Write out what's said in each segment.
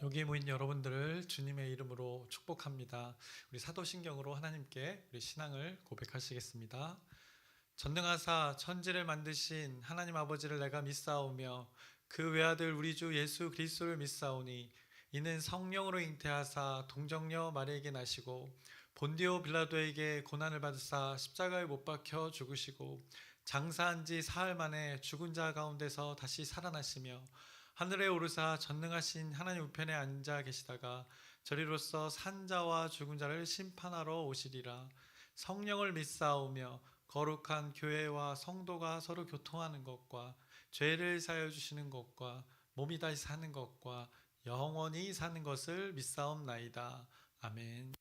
여기 모인 여러분들을 주님의 이름으로 축복합니다. 우리 사도신경으로 하나님께 우리 신앙을 고백하시겠습니다. 전능하사 천지를 만드신 하나님 아버지를 내가 믿사오며 그 외아들 우리 주 예수 그리스도를 믿사오니 이는 성령으로 잉태하사 동정녀 마리아에게 나시고 본디오 빌라도에게 고난을 받으사 십자가에 못 박혀 죽으시고 장사한 지 사흘 만에 죽은 자 가운데서 다시 살아나시며 하늘에 오르사 전능하신 하나님 우편에 앉아 계시다가 저리로서 산 자와 죽은 자를 심판하러 오시리라. 성령을 믿사오며 거룩한 교회와 성도가 서로 교통하는 것과 죄를 사하여 주시는 것과 몸이 다시 사는 것과 영원히 사는 것을 믿사옵나이다. 아멘.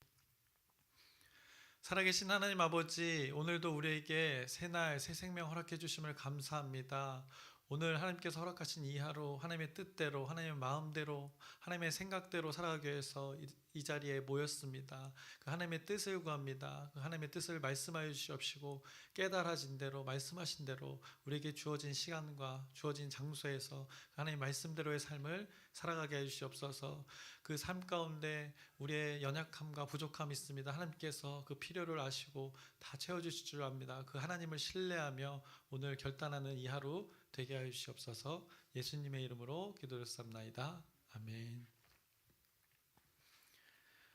살아계신 하나님 아버지, 오늘도 우리에게 새날 새 생명 허락해 주심을 감사합니다. 오늘 하나님께서 허락하신 이 하루 하나님의 뜻대로, 하나님의 마음대로, 하나님의 생각대로 살아가기 위해서 이 자리에 모였습니다. 그 하나님의 뜻을 구합니다. 그 하나님의 뜻을 말씀하여 주시옵시고 깨달아진 대로, 말씀하신 대로 우리에게 주어진 시간과 주어진 장소에서 하나님의 말씀대로의 삶을 살아가게 해주시옵소서. 그 삶 가운데 우리의 연약함과 부족함이 있습니다. 하나님께서 그 필요를 아시고 다 채워주실 줄 압니다. 그 하나님을 신뢰하며 오늘 결단하는 이 하루 되게 하여 주시옵소서. 예수님의 이름으로 기도드렸습니다. 아멘.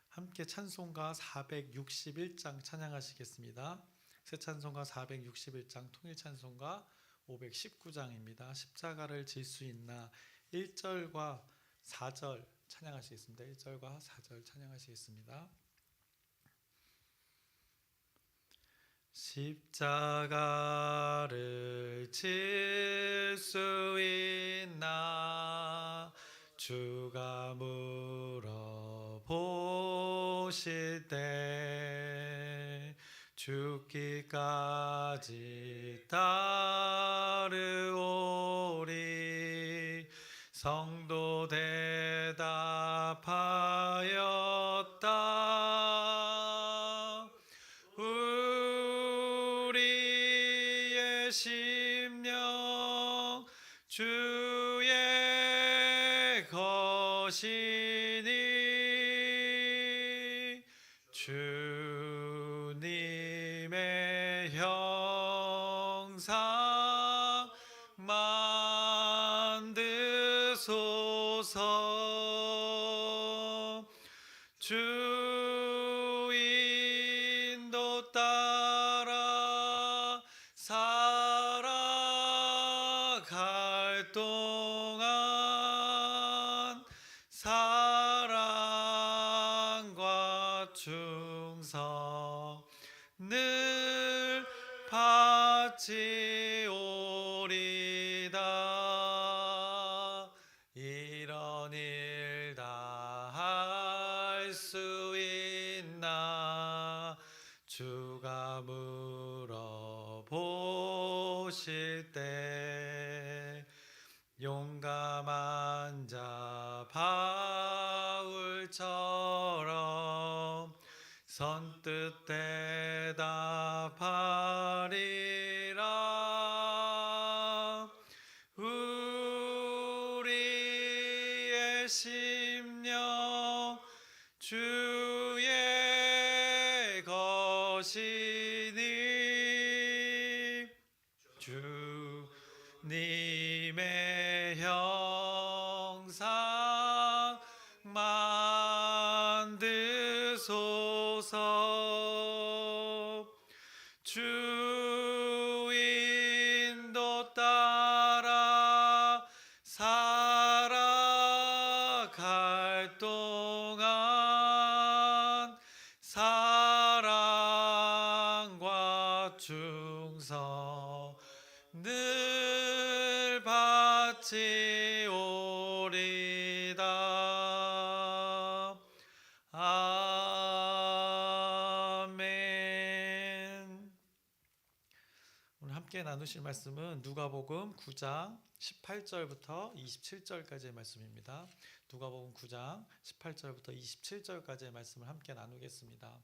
함께 찬송가 461장 찬양하시겠습니다. 새 찬송가 461장, 통일 찬송가 519장입니다. 십자가를 질 수 있나 1절과 4절 찬양하시겠습니다. 1절과 4절 찬양하시겠습니다. 십자가를 질 수 있나 주가 물어보실 때 죽기까지 따르오리. 성도 대답하였다. 우리의 심령 주의 것이니 주님의 형상 만드소서. 주 인도 따라 살아갈 동안 사랑과 충성을 바치오리다. 이런 일 다 할 수 있나 주가 물어보실 때 용감한 자 바울처럼 선뜻 대답하리라. 우리의 심령 주의 것이니 주님의 형상 만드소서. 주 인도 따라 살아갈 동안 사랑과 충성을 바치오리다. 아멘. 오늘 함께 나누실 말씀은 누가복음 9장 18절부터 27절까지의 말씀입니다. 누가복음 9장 18절부터 27절까지의 말씀을 함께 나누겠습니다.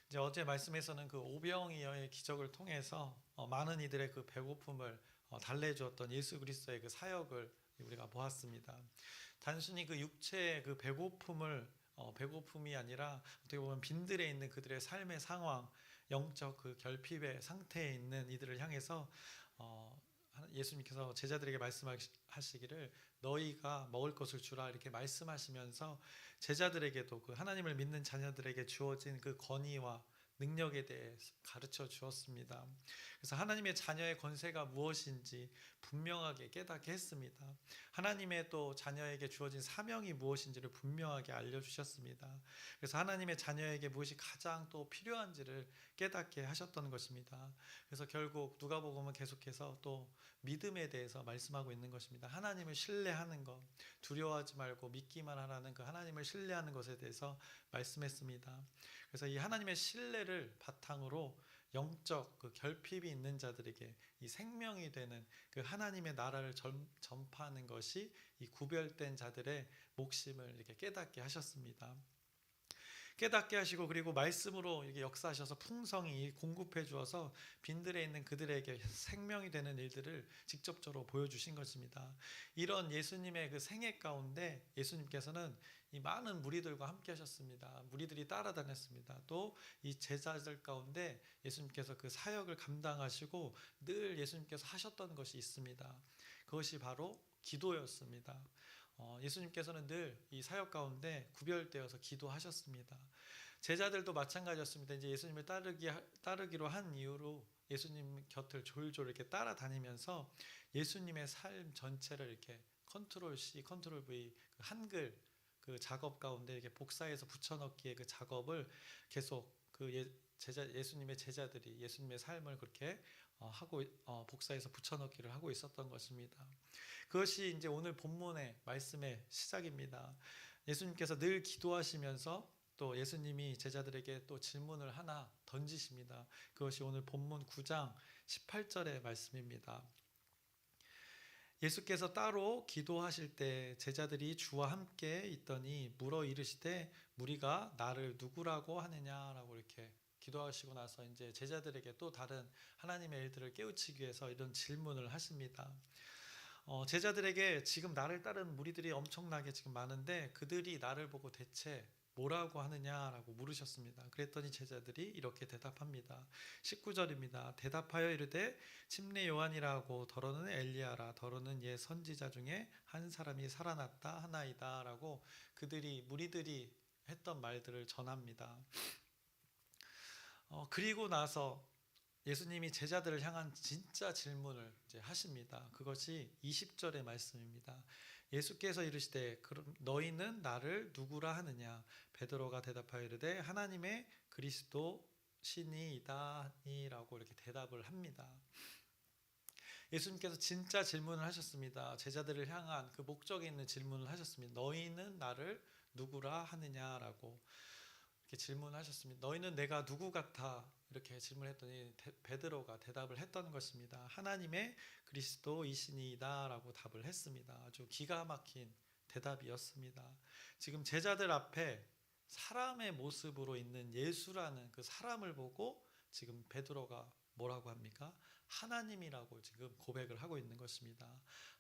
이제 어제 말씀에서는 그 오병이어의 기적을 통해서 많은 이들의 그 배고픔을 달래주었던 예수 그리스도의 그 사역을 우리가 보았습니다. 단순히 그 육체의 그 배고픔이 아니라 어떻게 보면 빈들에 있는 그들의 삶의 상황, 영적 그 결핍의 상태에 있는 이들을 향해서 예수님께서 제자들에게 말씀하시기를 너희가 먹을 것을 주라 이렇게 말씀하시면서 제자들에게도 그 하나님을 믿는 자녀들에게 주어진 그 권위와 능력에 대해 가르쳐 주었습니다. 그래서 하나님의 자녀의 권세가 무엇인지 분명하게 깨닫게 했습니다. 하나님의 또 자녀에게 주어진 사명이 무엇인지를 분명하게 알려주셨습니다. 그래서 하나님의 자녀에게 무엇이 가장 또 필요한지를 깨닫게 하셨던 것입니다. 그래서 결국 누가복음은 계속해서 또 믿음에 대해서 말씀하고 있는 것입니다. 하나님을 신뢰하는 것, 두려워하지 말고 믿기만 하라는 그 하나님을 신뢰하는 것에 대해서 말씀했습니다. 그래서 이 하나님의 신뢰를 바탕으로 영적 그 결핍이 있는 자들에게 이 생명이 되는 그 하나님의 나라를 전파하는 것이 이 구별된 자들의 몫임을 이렇게 깨닫게 하셨습니다. 깨닫게 하시고 그리고 말씀으로 이렇게 역사하셔서 풍성히 공급해 주어서 빈들에 있는 그들에게 생명이 되는 일들을 직접적으로 보여주신 것입니다. 이런 예수님의 그 생애 가운데 예수님께서는 이 많은 무리들과 함께 하셨습니다. 무리들이 따라다녔습니다. 또 이 제자들 가운데 예수님께서 그 사역을 감당하시고 늘 예수님께서 하셨던 것이 있습니다. 그것이 바로 기도였습니다. 예수님께서는 늘 이 사역 가운데 구별되어서 기도하셨습니다. 제자들도 마찬가지였습니다. 이제 예수님을 따르기로 한 이후로 예수님 곁을 졸졸 이렇게 따라다니면서 예수님의 삶 전체를 이렇게 컨트롤 C, 컨트롤 V 그 한글 그 작업 가운데 이렇게 복사해서 붙여넣기의 그 작업을 계속 그 예수님의 제자들이 예수님의 삶을 그렇게 하고 복사해서 붙여넣기를 하고 있었던 것입니다. 그것이 이제 오늘 본문의 말씀의 시작입니다. 예수님께서 늘 기도하시면서 또 예수님이 제자들에게 또 질문을 하나 던지십니다. 그것이 오늘 본문 9장 18절의 말씀입니다. 예수께서 따로 기도하실 때 제자들이 주와 함께 있더니 물어 이르시되 무리가 나를 누구라고 하느냐라고 이렇게 기도하시고 나서 이제 제자들에게 또 다른 하나님의 일들을 깨우치기 위해서 이런 질문을 하십니다. 제자들에게 지금 나를 따르는 무리들이 엄청나게 지금 많은데 그들이 나를 보고 대체 뭐라고 하느냐라고 물으셨습니다. 그랬더니 제자들이 이렇게 대답합니다. 19절입니다. 대답하여 이르되 침례 요한이라고 더러는 엘리야라 더러는 옛 선지자 중에 한 사람이 살아났다 하나이다 라고 무리들이 했던 말들을 전합니다. 그리고 나서 예수님이 제자들을 향한 진짜 질문을 이제 하십니다. 그것이 20절의 말씀입니다. 예수께서 이르시되 그럼 너희는 나를 누구라 하느냐? 베드로가 대답하여 이르되 하나님의 그리스도시니이다니라고 이렇게 대답을 합니다. 예수님께서 진짜 질문을 하셨습니다. 제자들을 향한 그 목적이 있는 질문을 하셨습니다. 너희는 나를 누구라 하느냐라고 이렇게 질문하셨습니다. 너희는 내가 누구 같아? 이렇게 질문했더니 베드로가 대답을 했던 것입니다. 하나님의 그리스도이시니이다 라고 답을 했습니다. 아주 기가 막힌 대답이었습니다. 지금 제자들 앞에 사람의 모습으로 있는 예수라는 그 사람을 보고 지금 베드로가 뭐라고 합니까? 하나님이라고 지금 고백을 하고 있는 것입니다.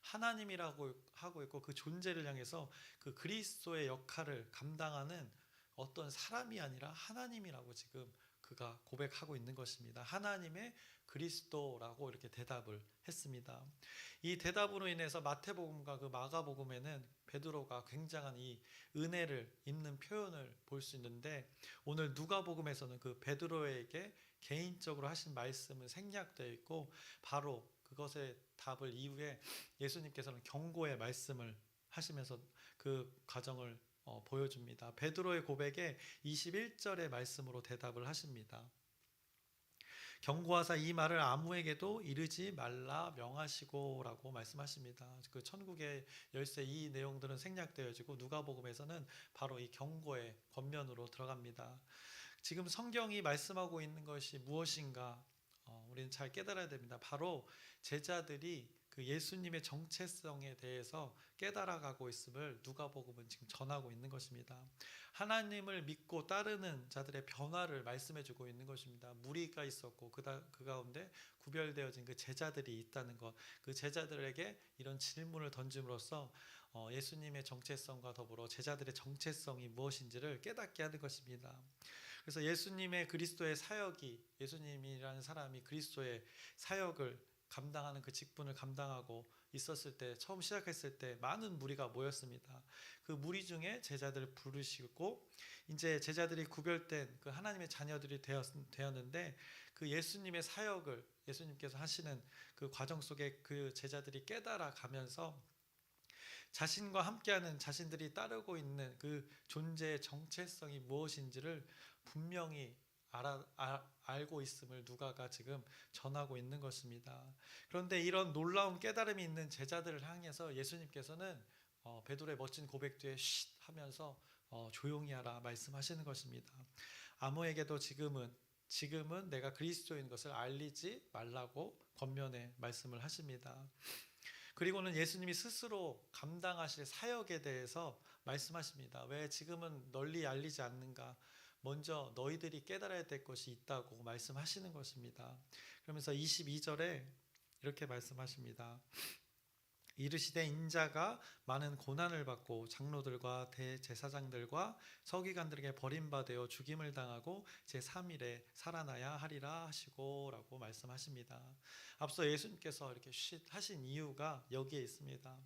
하나님이라고 하고 있고 그 존재를 향해서 그 그리스도의 역할을 감당하는 어떤 사람이 아니라 하나님이라고 지금 그가 고백하고 있는 것입니다. 하나님의 그리스도라고 이렇게 대답을 했습니다. 이 대답으로 인해서 마태복음과 그 마가복음에는 베드로가 굉장한 이 은혜를 입는 표현을 볼 수 있는데 오늘 누가복음에서는 그 베드로에게 개인적으로 하신 말씀은 생략되어 있고 바로 그것의 답을 이후에 예수님께서는 경고의 말씀을 하시면서 그 과정을 보여줍니다. 베드로의 고백에 21절의 말씀으로 대답을 하십니다. 경고하사 이 말을 아무에게도 이르지 말라 명하시고 라고 말씀하십니다. 그 천국의 열쇠 이 내용들은 생략되어지고 누가복음에서는 바로 이 경고의 권면으로 들어갑니다. 지금 성경이 말씀하고 있는 것이 무엇인가 우리는 잘 깨달아야 됩니다. 바로 제자들이 그 예수님의 정체성에 대해서 깨달아가고 있음을 누가복음은 지금 전하고 있는 것입니다. 하나님을 믿고 따르는 자들의 변화를 말씀해주고 있는 것입니다. 무리가 있었고 그 가운데 구별되어진 그 제자들이 있다는 것, 그 제자들에게 이런 질문을 던짐으로써 예수님의 정체성과 더불어 제자들의 정체성이 무엇인지를 깨닫게 하는 것입니다. 그래서 예수님의 그리스도의 사역이, 예수님이라는 사람이 그리스도의 사역을 감당하는 그 직분을 감당하고 있었을 때, 처음 시작했을 때 많은 무리가 모였습니다. 그 무리 중에 제자들을 부르시고 이제 제자들이 구별된 그 하나님의 자녀들이 되었는데, 그 예수님의 사역을 예수님께서 하시는 그 과정 속에 그 제자들이 깨달아 가면서 자신과 함께하는, 자신들이 따르고 있는 그 존재의 정체성이 무엇인지를 분명히 알고 있음을 누가가 지금 전하고 있는 것입니다. 그런데 이런 놀라운 깨달음이 있는 제자들을 향해서 예수님께서는 베드로의 멋진 고백 뒤에 쉿 하면서 조용히 하라 말씀하시는 것입니다. 아무에게도 지금은 내가 그리스도인 것을 알리지 말라고 권면의 말씀을 하십니다. 그리고는 예수님이 스스로 감당하실 사역에 대해서 말씀하십니다. 왜 지금은 널리 알리지 않는가? 먼저 너희들이 깨달아야 될 것이 있다고 말씀하시는 것입니다. 그러면서 22절에 이렇게 말씀하십니다. 이르시되 인자가 많은 고난을 받고 장로들과 대제사장들과 서기관들에게 버림받아 죽임을 당하고 제3일에 살아나야 하리라 하시고 라고 말씀하십니다. 앞서 예수님께서 이렇게 하신 이유가 여기에 있습니다.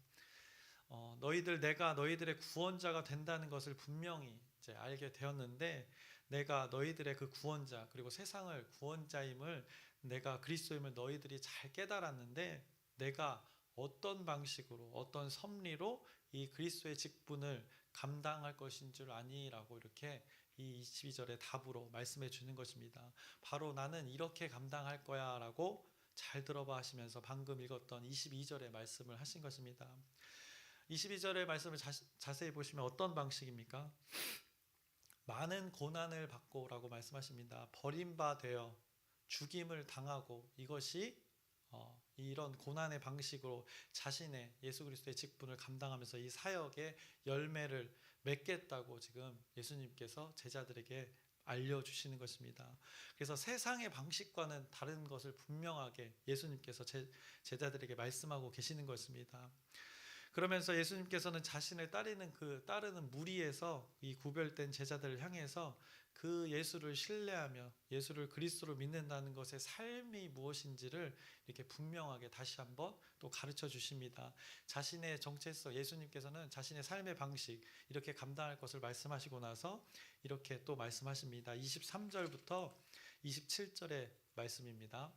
내가 너희들의 구원자가 된다는 것을 분명히 이제 알게 되었는데, 내가 너희들의 그 구원자, 그리고 세상을 구원자임을, 내가 그리스도임을 너희들이 잘 깨달았는데, 내가 어떤 방식으로, 어떤 섭리로 이 그리스도의 직분을 감당할 것인 줄 아니라고 이렇게 이 22절의 답으로 말씀해 주는 것입니다. 바로 나는 이렇게 감당할 거야 라고 잘 들어봐 하시면서 방금 읽었던 22절의 말씀을 하신 것입니다. 22절의 말씀을 자세히 보시면 어떤 방식입니까? 많은 고난을 받고 라고 말씀하십니다. 버림받아 죽임을 당하고, 이것이 이런 고난의 방식으로 자신의 예수 그리스도의 직분을 감당하면서 이 사역의 열매를 맺겠다고 지금 예수님께서 제자들에게 알려주시는 것입니다. 그래서 세상의 방식과는 다른 것을 분명하게 예수님께서 제자들에게 말씀하고 계시는 것입니다. 그러면서 예수님께서는 자신을 따르는 무리에서 이 구별된 제자들을 향해서 그 예수를 신뢰하며 예수를 그리스도로 믿는다는 것의 삶이 무엇인지를 이렇게 분명하게 다시 한번 또 가르쳐 주십니다. 자신의 정체성, 예수님께서는 자신의 삶의 방식 이렇게 감당할 것을 말씀하시고 나서 이렇게 또 말씀하십니다. 23절부터 27절의 말씀입니다.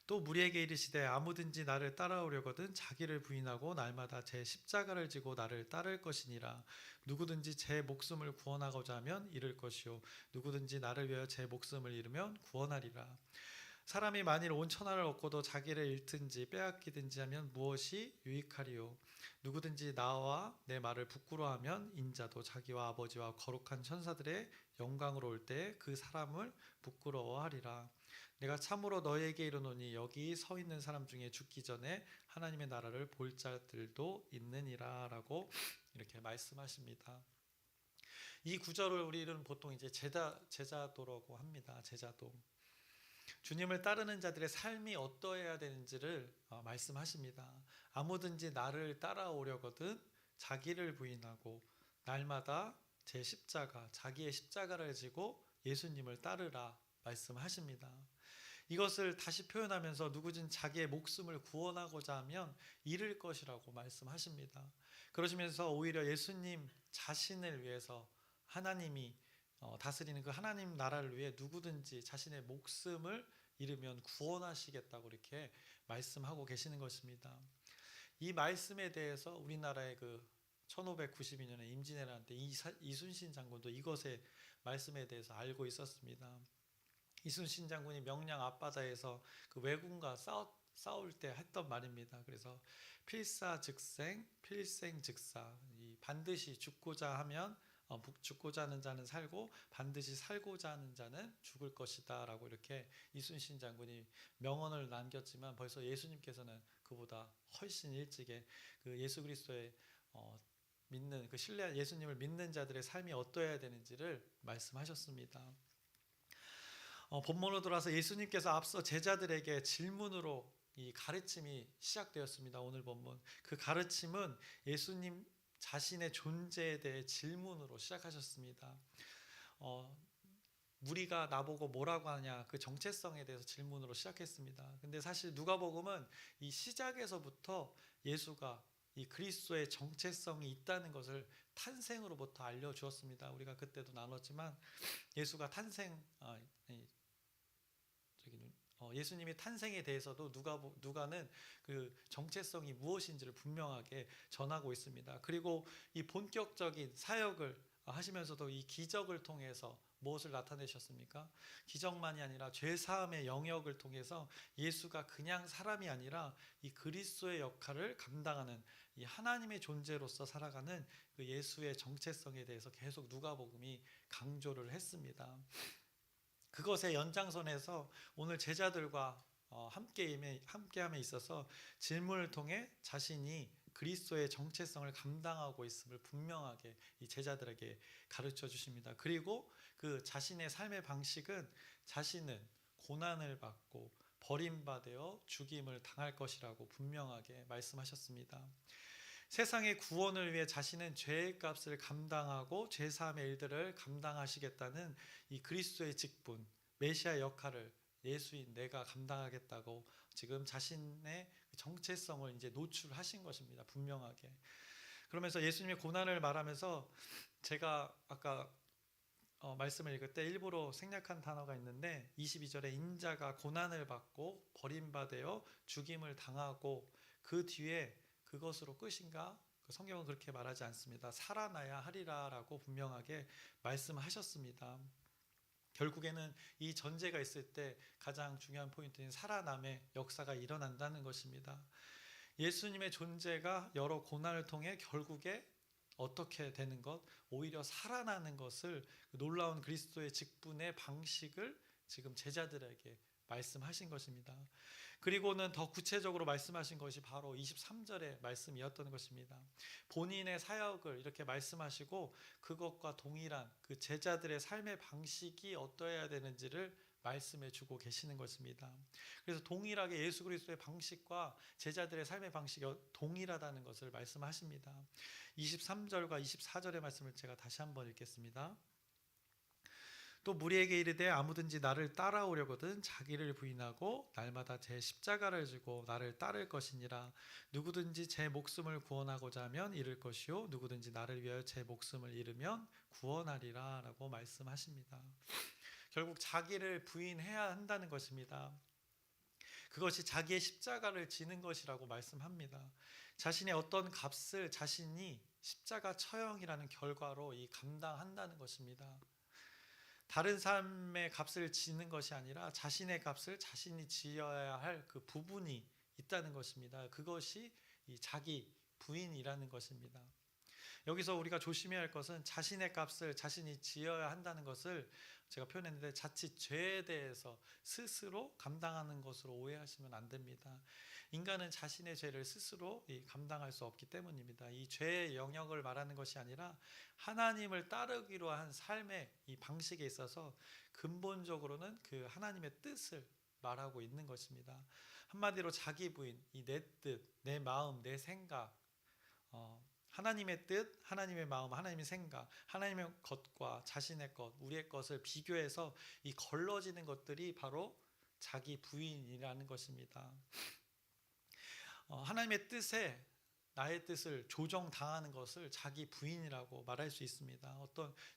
또 무리에게 이르시되 아무든지 나를 따라오려거든 자기를 부인하고 날마다 제 십자가를 지고 나를 따를 것이니라. 누구든지 제 목숨을 구원하고자 하면 잃을 것이요 누구든지 나를 위하여 제 목숨을 잃으면 구원하리라. 사람이 만일 온 천하를 얻고도 자기를 잃든지 빼앗기든지 하면 무엇이 유익하리요? 누구든지 나와 내 말을 부끄러워하면 인자도 자기와 아버지와 거룩한 천사들의 영광으로 올 때 그 사람을 부끄러워하리라. 내가 참으로 너희에게 이르노니 여기 서 있는 사람 중에 죽기 전에 하나님의 나라를 볼 자들도 있느니라 라고 이렇게 말씀하십니다. 이 구절을 우리는 보통 이제 제자도라고 합니다. 제자도. 주님을 따르는 자들의 삶이 어떠해야 되는지를 말씀하십니다. 아무든지 나를 따라오려거든 자기를 부인하고 날마다 제 십자가, 자기의 십자가를 지고 예수님을 따르라 말씀하십니다. 이것을 다시 표현하면서 누구든 자기의 목숨을 구원하고자 하면 잃을 것이라고 말씀하십니다. 그러시면서 오히려 예수님 자신을 위해서 하나님이 다스리는 그 하나님 나라를 위해 누구든지 자신의 목숨을 잃으면 구원하시겠다고 이렇게 말씀하고 계시는 것입니다. 이 말씀에 대해서 우리나라의 그 1592년에 임진왜란 때 이순신 장군도 이것의 말씀에 대해서 알고 있었습니다. 이순신 장군이 명량 앞바다에서 그 왜군과 싸울 때 했던 말입니다. 그래서 필사즉생, 필생즉사. 반드시 죽고자 하면 죽고자 하는 자는 살고 반드시 살고자 하는 자는 죽을 것이다 라고 이렇게 이순신 장군이 명언을 남겼지만 벌써 예수님께서는 그보다 훨씬 일찍에 그 예수 그리스도의 믿는 그 신뢰 예수님을 믿는 자들의 삶이 어떠해야 되는지를 말씀하셨습니다. 본문으로 돌아서 예수님께서 앞서 제자들에게 질문으로 이 가르침이 시작되었습니다. 오늘 본문 그 가르침은 예수님 자신의 존재에 대해 질문으로 시작하셨습니다. 무리가 나보고 뭐라고 하냐 그 정체성에 대해서 질문으로 시작했습니다. 근데 사실 누가복음은 이 시작에서부터 예수가 이 그리스도의 정체성이 있다는 것을 탄생으로부터 알려주었습니다. 우리가 그때도 나눴지만 예수가 예수님이 탄생에 대해서도 누가는 그 정체성이 무엇인지를 분명하게 전하고 있습니다. 그리고 이 본격적인 사역을 하시면서도 이 기적을 통해서 무엇을 나타내셨습니까? 기적만이 아니라 죄사함의 영역을 통해서 예수가 그냥 사람이 아니라 이 그리스도의 역할을 감당하는 이 하나님의 존재로서 살아가는 그 예수의 정체성에 대해서 계속 누가복음이 강조를 했습니다. 그것의 연장선에서 오늘 제자들과 함께함에 있어서 질문을 통해 자신이 그리스도의 정체성을 감당하고 있음을 분명하게 이 제자들에게 가르쳐 주십니다. 그리고 그 자신의 삶의 방식은 자신은 고난을 받고 버림받아 죽임을 당할 것이라고 분명하게 말씀하셨습니다. 세상의 구원을 위해 자신은 죄의 값을 감당하고 죄사함의 일들을 감당하시겠다는 이 그리스도의 직분, 메시아 역할을 예수인 내가 감당하겠다고 지금 자신의 정체성을 이제 노출하신 것입니다. 분명하게. 그러면서 예수님의 고난을 말하면서 제가 아까 말씀을 읽을 때 일부러 생략한 단어가 있는데 22절에 인자가 고난을 받고 버림받아 죽임을 당하고 그 뒤에 그것으로 끝인가? 성경은 그렇게 말하지 않습니다. 살아나야 하리라라고 분명하게 말씀하셨습니다. 결국에는 이 전제가 있을 때 가장 중요한 포인트인 살아남의 역사가 일어난다는 것입니다. 예수님의 존재가 여러 고난을 통해 결국에 어떻게 되는 것? 오히려 살아나는 것을 놀라운 그리스도의 직분의 방식을 지금 제자들에게 말씀하신 것입니다. 그리고는 더 구체적으로 말씀하신 것이 바로 23절의 말씀이었던 것입니다. 본인의 사역을 이렇게 말씀하시고 그것과 동일한 그 제자들의 삶의 방식이 어떠해야 되는지를 말씀해 주고 계시는 것입니다. 그래서 동일하게 예수 그리스도의 방식과 제자들의 삶의 방식이 동일하다는 것을 말씀하십니다. 23절과 24절의 말씀을 제가 다시 한번 읽겠습니다. 또 무리에게 이르되 아무든지 나를 따라오려거든 자기를 부인하고 날마다 제 십자가를 지고 나를 따를 것이니라. 누구든지 제 목숨을 구원하고자 하면 잃을 것이요 누구든지 나를 위하여 제 목숨을 잃으면 구원하리라 라고 말씀하십니다. 결국 자기를 부인해야 한다는 것입니다. 그것이 자기의 십자가를 지는 것이라고 말씀합니다. 자신의 어떤 값을 자신이 십자가 처형이라는 결과로 이 감당한다는 것입니다. 다른 삶의 값을 지는 것이 아니라 자신의 값을 자신이 지어야 할 그 부분이 있다는 것입니다. 그것이 이 자기 부인이라는 것입니다. 여기서 우리가 조심해야 할 것은 자신의 값을 자신이 지어야 한다는 것을 제가 표현했는데 자칫 죄에 대해서 스스로 감당하는 것으로 오해하시면 안 됩니다. 인간은 자신의 죄를 스스로 감당할 수 없기 때문입니다. 이 죄의 영역을 말하는 것이 아니라 하나님을 따르기로 한 삶의 이 방식에 있어서 근본적으로는 그 하나님의 뜻을 말하고 있는 것입니다. 한마디로 자기 부인, 이 내 뜻, 내 마음, 내 생각, 하나님의 뜻, 하나님의 마음, 하나님의 생각, 하나님의 것과 자신의 것, 우리의 것을 비교해서 이 걸러지는 것들이 바로 자기 부인이라는 것입니다. 하나님의 뜻에 나의 뜻을 조정당하는 것을 자기 부인이라고 말할 수 있습니다.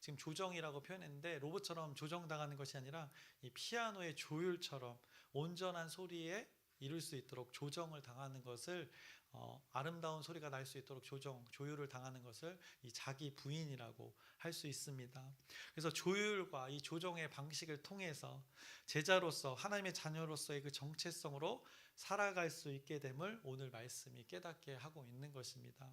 지금 조정이라고 표현했는데 로봇처럼 조정당하는 것이 아니라 이 피아노의 조율처럼 온전한 소리에 이룰 수 있도록 조정을 당하는 것을 아름다운 소리가 날 수 있도록 조율을 당하는 것을 이 자기 부인이라고 할 수 있습니다. 그래서 조율과 이 조정의 방식을 통해서 제자로서 하나님의 자녀로서의 그 정체성으로 살아갈 수 있게 됨을 오늘 말씀이 깨닫게 하고 있는 것입니다.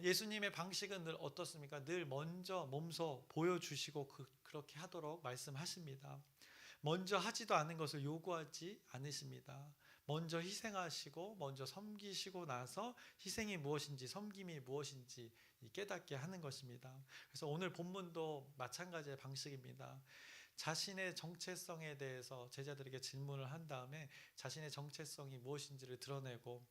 예수님의 방식은 늘 어떻습니까? 늘 먼저 몸소 보여주시고 그렇게 하도록 말씀하십니다. 먼저 하지도 않은 것을 요구하지 않으십니다. 먼저 희생하시고 먼저 섬기시고 나서 희생이 무엇인지 섬김이 무엇인지 깨닫게 하는 것입니다. 그래서 오늘 본문도 마찬가지의 방식입니다. 자신의 정체성에 대해서 제자들에게 질문을 한 다음에 자신의 정체성이 무엇인지를 드러내고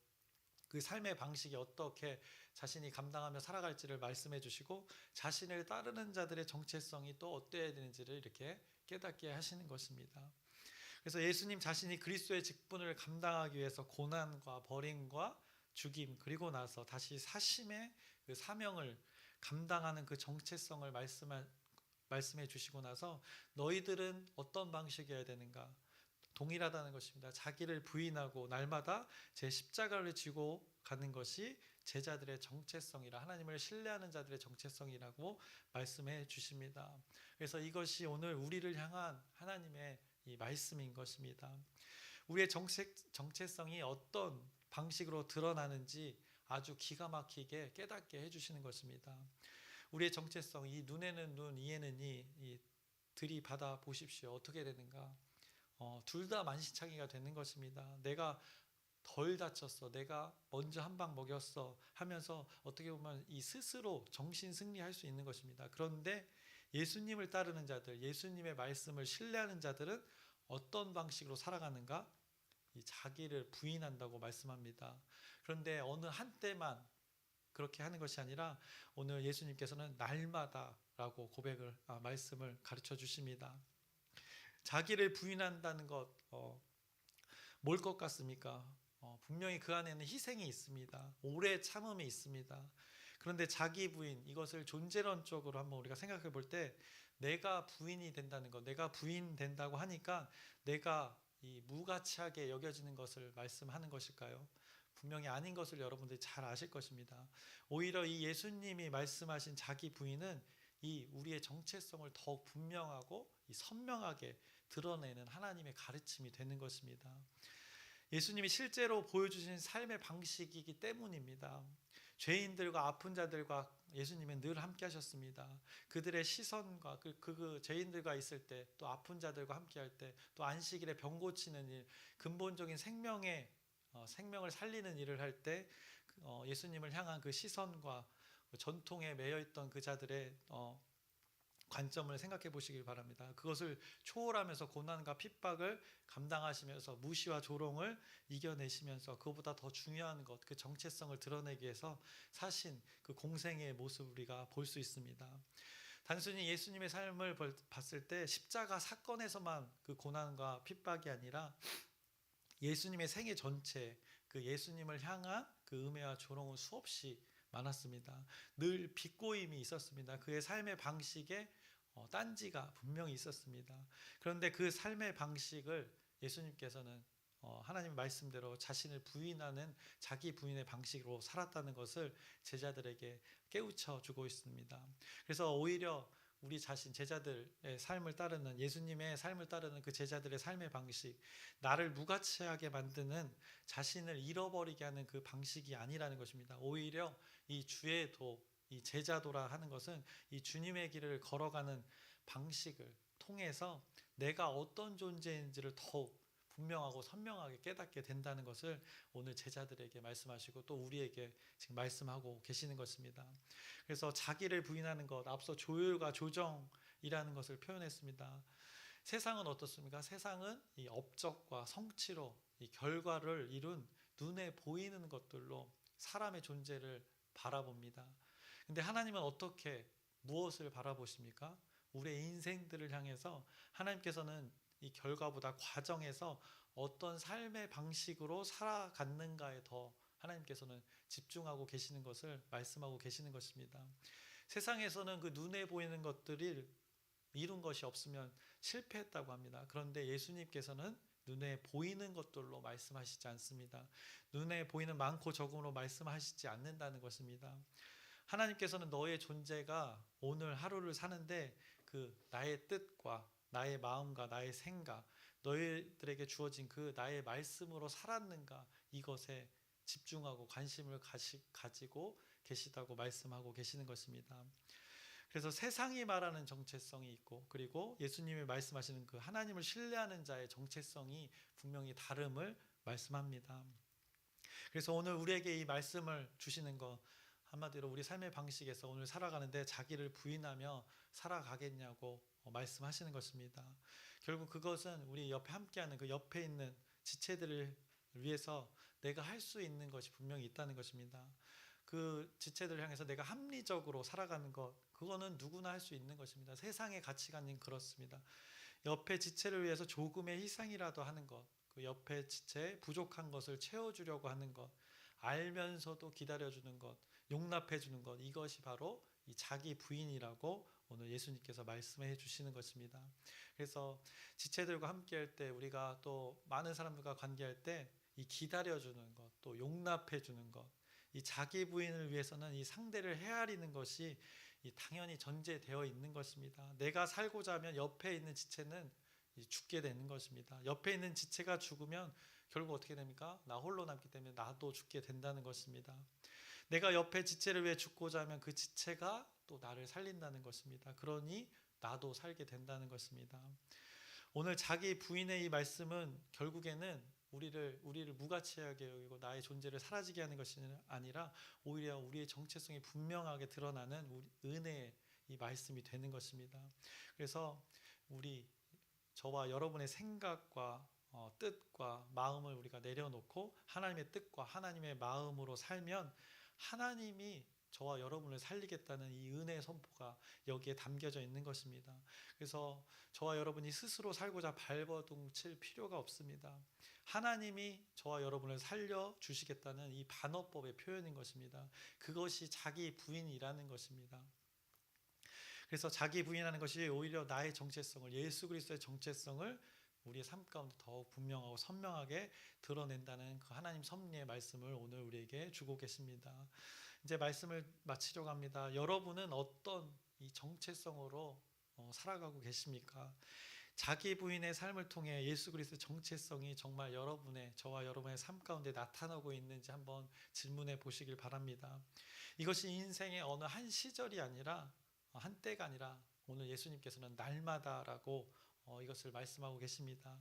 그 삶의 방식이 어떻게 자신이 감당하며 살아갈지를 말씀해 주시고 자신을 따르는 자들의 정체성이 또 어때야 되는지를 이렇게 깨닫게 하시는 것입니다. 그래서 예수님 자신이 그리스도의 직분을 감당하기 위해서 고난과 버림과 죽임 그리고 나서 다시 사심의 그 사명을 감당하는 그 정체성을 말씀해 주시고 나서 너희들은 어떤 방식이어야 되는가? 동일하다는 것입니다. 자기를 부인하고 날마다 제 십자가를 지고 가는 것이 제자들의 정체성이라, 하나님을 신뢰하는 자들의 정체성이라고 말씀해 주십니다. 그래서 이것이 오늘 우리를 향한 하나님의 이 말씀인 것입니다. 우리의 정체성이 어떤 방식으로 드러나는지 아주 기가 막히게 깨닫게 해주시는 것입니다. 우리의 정체성, 이 눈에는 눈, 이에는 이 들이받아 보십시오. 어떻게 되는가? 둘 다 만시창이가 되는 것입니다. 내가 덜 다쳤어, 내가 먼저 한 방 먹였어 하면서 어떻게 보면 이 스스로 정신 승리할 수 있는 것입니다. 그런데 예수님을 따르는 자들, 예수님의 말씀을 신뢰하는 자들은 어떤 방식으로 살아가는가? 이 자기를 부인한다고 말씀합니다. 그런데 어느 한때만 그렇게 하는 것이 아니라 오늘 예수님께서는 날마다라고 말씀을 가르쳐 주십니다. 자기를 부인한다는 것, 뭘 것 같습니까? 분명히 그 안에는 희생이 있습니다. 오래 참음이 있습니다. 그런데 자기 부인, 이것을 존재론적으로 한번 우리가 생각해 볼 때 내가 부인이 된다는 것, 내가 부인된다고 하니까 내가 이 무가치하게 여겨지는 것을 말씀하는 것일까요? 분명히 아닌 것을 여러분들이 잘 아실 것입니다. 오히려 이 예수님이 말씀하신 자기 부인은 이 우리의 정체성을 더욱 분명하고 선명하게 드러내는 하나님의 가르침이 되는 것입니다. 예수님이 실제로 보여주신 삶의 방식이기 때문입니다. 죄인들과 아픈 자들과 예수님은 늘 함께 하셨습니다. 그들의 시선과 그 죄인들과 있을 때, 또 아픈 자들과 함께 할 때, 또 안식일에 병 고치는 일, 근본적인 생명을 살리는 일을 할 때 예수님을 향한 그 시선과 전통에 매여있던 그 자들의 관점을 생각해 보시길 바랍니다. 그것을 초월하면서 고난과 핍박을 감당하시면서 무시와 조롱을 이겨내시면서 그것보다 더 중요한 것, 그 정체성을 드러내기 위해서 사신 그 공생의 모습을 우리가 볼 수 있습니다. 단순히 예수님의 삶을 봤을 때 십자가 사건에서만 그 고난과 핍박이 아니라 예수님의 생애 전체, 그 예수님을 향한 그 음해와 조롱은 수없이 많았습니다. 늘 비꼬임이 있었습니다. 그의 삶의 방식에 딴지가 분명히 있었습니다. 그런데 그 삶의 방식을 예수님께서는 하나님 말씀대로 자신을 부인하는 자기 부인의 방식으로 살았다는 것을 제자들에게 깨우쳐 주고 있습니다. 그래서 오히려 우리 자신, 제자들의 삶을 따르는, 예수님의 삶을 따르는 그 제자들의 삶의 방식, 나를 무가치하게 만드는, 자신을 잃어버리게 하는 그 방식이 아니라는 것입니다. 오히려 이 주의 도, 이 제자도라 하는 것은 이 주님의 길을 걸어가는 방식을 통해서 내가 어떤 존재인지를 더욱 분명하고 선명하게 깨닫게 된다는 것을 오늘 제자들에게 말씀하시고 또 우리에게 지금 말씀하고 계시는 것입니다. 그래서 자기를 부인하는 것, 앞서 조율과 조정이라는 것을 표현했습니다. 세상은 어떻습니까? 세상은 이 업적과 성취로 이 결과를 이룬 눈에 보이는 것들로 사람의 존재를 바라봅니다. 근데 하나님은 어떻게, 무엇을 바라보십니까? 우리의 인생들을 향해서 하나님께서는 이 결과보다 과정에서 어떤 삶의 방식으로 살아갔는가에 더 하나님께서는 집중하고 계시는 것을 말씀하고 계시는 것입니다. 세상에서는 그 눈에 보이는 것들을 이룬 것이 없으면 실패했다고 합니다. 그런데 예수님께서는 눈에 보이는 것들로 말씀하시지 않습니다. 눈에 보이는 많고 적음으로 말씀하시지 않는다는 것입니다. 하나님께서는 너의 존재가 오늘 하루를 사는데 그 나의 뜻과 나의 마음과 나의 생각, 너희들에게 주어진 그 나의 말씀으로 살았는가, 이것에 집중하고 관심을 가지고 계시다고 말씀하고 계시는 것입니다. 그래서 세상이 말하는 정체성이 있고, 그리고 예수님이 말씀하시는 그 하나님을 신뢰하는 자의 정체성이 분명히 다름을 말씀합니다. 그래서 오늘 우리에게 이 말씀을 주시는 것, 한마디로 우리 삶의 방식에서 오늘 살아가는데 자기를 부인하며 살아가겠냐고 말씀하시는 것입니다. 결국 그것은 우리 옆에 함께하는 그 옆에 있는 지체들을 위해서 내가 할 수 있는 것이 분명히 있다는 것입니다. 그 지체들을 향해서 내가 합리적으로 살아가는 것, 그거는 누구나 할 수 있는 것입니다. 세상의 가치관은 그렇습니다. 옆에 지체를 위해서 조금의 희생이라도 하는 것, 그 옆에 지체의 부족한 것을 채워주려고 하는 것, 알면서도 기다려주는 것, 용납해주는 것, 이것이 바로 이 자기 부인이라고 오늘 예수님께서 말씀해 주시는 것입니다. 그래서 지체들과 함께할 때, 우리가 또 많은 사람들과 관계할 때 이 기다려주는 것, 또 용납해주는 것, 이 자기 부인을 위해서는 이 상대를 헤아리는 것이 당연히 전제되어 있는 것입니다. 내가 살고자 하면 옆에 있는 지체는 죽게 되는 것입니다. 옆에 있는 지체가 죽으면 결국 어떻게 됩니까? 나 홀로 남기 때문에 나도 죽게 된다는 것입니다. 내가 옆에 지체를 위해 죽고자 하면 그 지체가 또 나를 살린다는 것입니다. 그러니 나도 살게 된다는 것입니다. 오늘 자기 부인의 이 말씀은 결국에는 우리를 무가치하게 여기고 나의 존재를 사라지게 하는 것이 아니라 오히려 우리의 정체성이 분명하게 드러나는 우리 은혜의 이 말씀이 되는 것입니다. 그래서 저와 여러분의 생각과 뜻과 마음을 우리가 내려놓고 하나님의 뜻과 하나님의 마음으로 살면 하나님이 저와 여러분을 살리겠다는 이 은혜의 선포가 여기에 담겨져 있는 것입니다. 그래서 저와 여러분이 스스로 살고자 발버둥 칠 필요가 없습니다. 하나님이 저와 여러분을 살려주시겠다는 이 반어법의 표현인 것입니다. 그것이 자기 부인이라는 것입니다. 그래서 자기 부인하는 것이 오히려 나의 정체성을, 예수 그리스도의 정체성을 우리의 삶 가운데 더욱 분명하고 선명하게 드러낸다는 그 하나님 섭리의 말씀을 오늘 우리에게 주고 계십니다. 이제 말씀을 마치려고 합니다. 여러분은 어떤 이 정체성으로 살아가고 계십니까? 자기 부인의 삶을 통해 예수 그리스도의 정체성이 정말 저와 여러분의 삶 가운데 나타나고 있는지 한번 질문해 보시길 바랍니다. 이것이 인생의 어느 한 시절이 아니라, 한때가 아니라 오늘 예수님께서는 날마다라고 이것을 말씀하고 계십니다.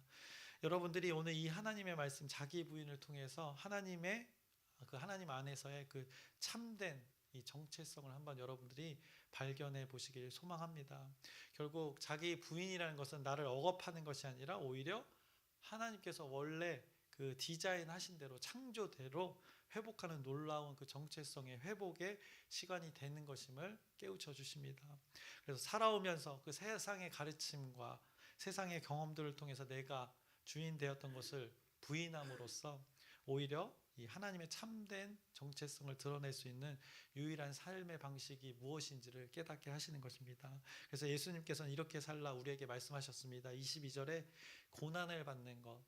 여러분들이 오늘 이 하나님의 말씀, 자기 부인을 통해서 하나님 안에서의 그 참된 이 정체성을 한번 여러분들이 발견해 보시길 소망합니다. 결국 자기 부인이라는 것은 나를 억압하는 것이 아니라 오히려 하나님께서 원래 그 디자인하신 대로, 창조대로 회복하는 놀라운 그 정체성의 회복의 시간이 되는 것임을 깨우쳐 주십니다. 그래서 살아오면서 그 세상의 가르침과 세상의 경험들을 통해서 내가 주인 되었던 것을 부인함으로써 오히려 이 하나님의 참된 정체성을 드러낼 수 있는 유일한 삶의 방식이 무엇인지를 깨닫게 하시는 것입니다. 그래서 예수님께서는 이렇게 살라 우리에게 말씀하셨습니다. 22절에 고난을 받는 것,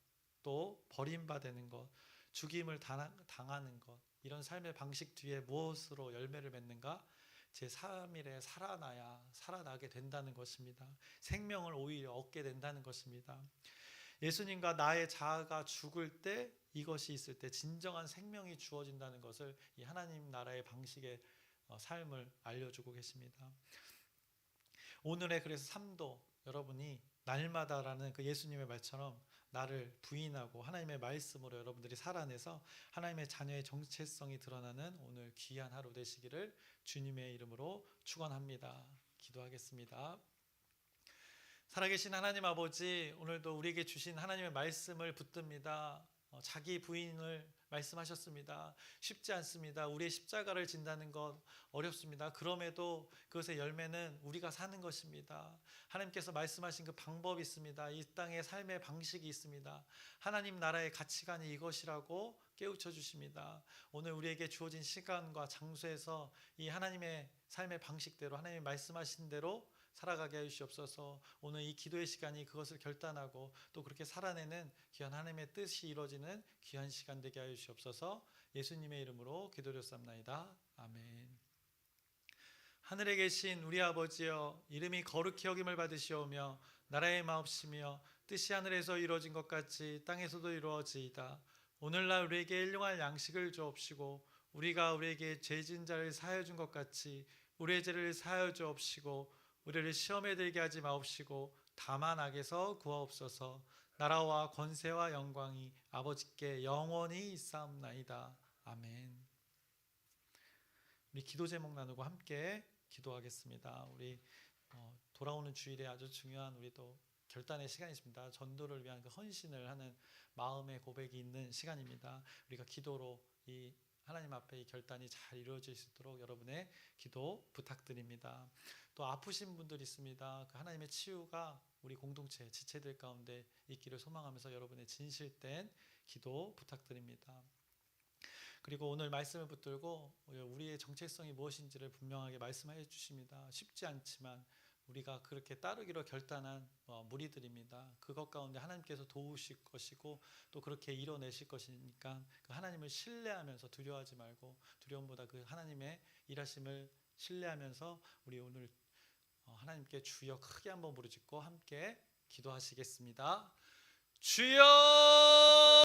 또 버림받는 것, 죽임을 당하는 것, 이런 삶의 방식 뒤에 무엇으로 열매를 맺는가? 제3일에 살아나게 된다는 것입니다. 생명을 오히려 얻게 된다는 것입니다. 예수님과 나의 자아가 죽을 때, 이것이 있을 때 진정한 생명이 주어진다는 것을 이 하나님 나라의 방식의 삶을 알려주고 계십니다. 오늘의 그래서 삶도 여러분이 날마다라는 그 예수님의 말처럼 나를 부인하고 하나님의 말씀으로 여러분들이 살아내서 하나님의 자녀의 정체성이 드러나는 오늘 귀한 하루 되시기를 주님의 이름으로 축원합니다. 기도하겠습니다. 살아계신 하나님 아버지, 오늘도 우리에게 주신 하나님의 말씀을 붙듭니다. 자기 부인을 말씀하셨습니다. 쉽지 않습니다. 우리의 십자가를 진다는 것 어렵습니다. 그럼에도 그것의 열매는 우리가 사는 것입니다. 하나님께서 말씀하신 그 방법이 있습니다. 이 땅의 삶의 방식이 있습니다. 하나님 나라의 가치관이 이것이라고 깨우쳐 주십니다. 오늘 우리에게 주어진 시간과 장소에서 이 하나님의 삶의 방식대로, 하나님이 말씀하신 대로 살아가게 하시옵소서. 오늘 이 기도의 시간이 그것을 결단하고 또 그렇게 살아내는 귀한 하나님의 뜻이 이루어지는 귀한 시간 되게 하여 주옵소서. 예수님의 이름으로 기도드렸사옵나이다. 아멘. 하늘에 계신 우리 아버지여, 이름이 거룩히 여김을 받으시오며 나라의 마옵시며 뜻이 하늘에서 이루어진 것 같이 땅에서도 이루어지이다. 오늘날 우리에게 일용할 양식을 주옵시고 우리가 우리에게 죄진 자를 사하여 준 것 같이 우리의 죄를 사하여 주옵시고 우리를 시험에 들게 하지 마옵시고 다만 악에서 구하옵소서. 나라와 권세와 영광이 아버지께 영원히 있사옵나이다. 아멘. 우리 기도 제목 나누고 함께 기도하겠습니다. 우리 돌아오는 주일에 아주 중요한 우리 또 결단의 시간이십니다. 전도를 위한 그 헌신을 하는 마음의 고백이 있는 시간입니다. 우리가 기도로 이 하나님 앞에 이 결단이 잘 이루어질 수 있도록 여러분의 기도 부탁드립니다. 또 아프신 분들 있습니다. 그 하나님의 치유가 우리 공동체 지체들 가운데 있기를 소망하면서 여러분의 진실된 기도 부탁드립니다. 그리고 오늘 말씀을 붙들고 우리의 정체성이 무엇인지를 분명하게 말씀해 주십니다. 쉽지 않지만 우리가 그렇게 따르기로 결단한 무리들입니다. 그것 가운데 하나님께서 도우실 것이고 또 그렇게 이뤄내실 것이니까 그 하나님을 신뢰하면서 두려워하지 말고 두려움보다 그 하나님의 일하심을 신뢰하면서 우리 오늘 하나님께 주여 크게 한번 부르짖고 함께 기도하시겠습니다. 주여!